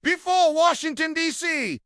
before Washington, D.C.,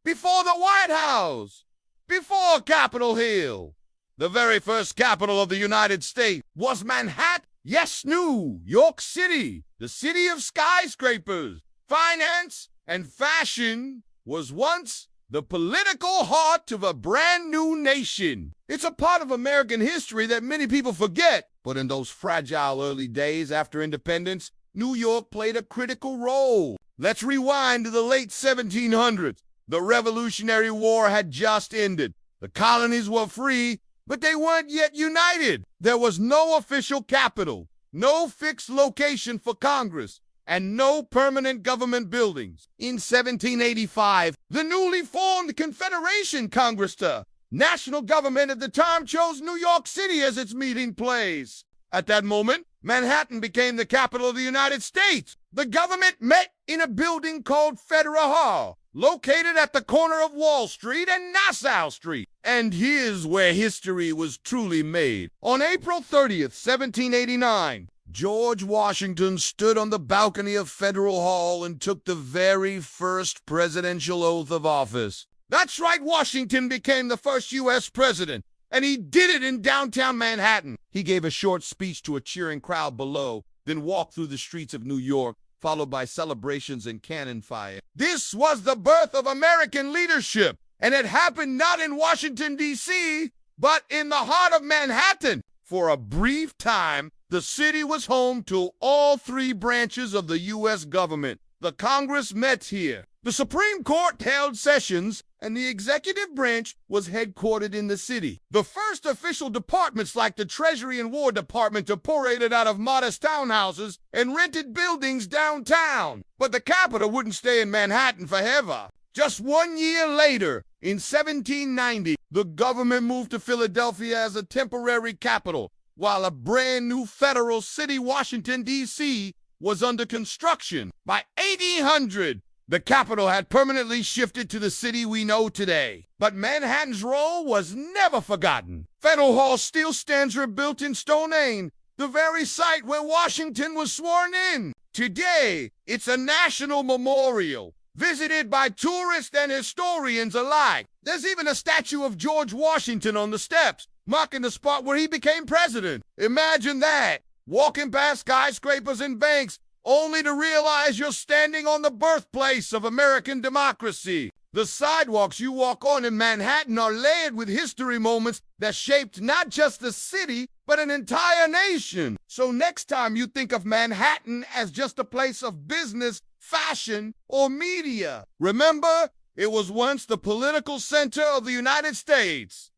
before the White House, before Capitol Hill. The very first capital of the United States was Manhattan. Yes, New York City, the city of skyscrapers, finance, and fashion, was once the political heart of a brand new nation. It's a part of American history that many people forget, but in those fragile early days after independence, New York played a critical role. Let's rewind to the late 1700s. The Revolutionary War had just ended. The colonies were free, but they weren't yet united. There was no official capital, no fixed location for Congress, and no permanent government buildings. In 1785, the newly formed Confederation Congress, the national government at the time, chose New York City as its meeting place. At that moment, Manhattan became the capital of the United States. The government met in a building called Federal Hall, located at the corner of Wall Street and Nassau Street. And here's where history was truly made. On April 30th, 1789, George Washington stood on the balcony of Federal Hall and took the very first presidential oath of office. That's right, Washington became the first U.S. president, and he did it in downtown Manhattan. He gave a short speech to a cheering crowd below, then walked through the streets of New York, followed by celebrations and cannon fire. This was the birth of American leadership, and it happened not in Washington, D.C., but in the heart of Manhattan. For a brief time, the city was home to all three branches of the U.S. government. The Congress met here. The Supreme Court held sessions, and the executive branch was headquartered in the city. The first official departments like the Treasury and War Department operated out of modest townhouses and rented buildings downtown. But the capital wouldn't stay in Manhattan forever. Just 1 year later, in 1790, the government moved to Philadelphia as a temporary capital, while a brand new federal city, Washington, D.C., was under construction. By 1800, the capital had permanently shifted to the city we know today. But Manhattan's role was never forgotten. Federal Hall still stands rebuilt in Stone Age, the very site where Washington was sworn in. Today, it's a national memorial, visited by tourists and historians alike. There's even a statue of George Washington on the steps, marking the spot where he became president. Imagine that, walking past skyscrapers and banks, only to realize you're standing on the birthplace of American democracy. The sidewalks you walk on in Manhattan are layered with history moments that shaped not just the city, but an entire nation. So next time you think of Manhattan as just a place of business, fashion, or media, remember, it was once the political center of the United States,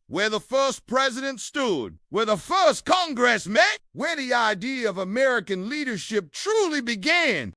where the first president stood, where the first Congress met, where the idea of American leadership truly began.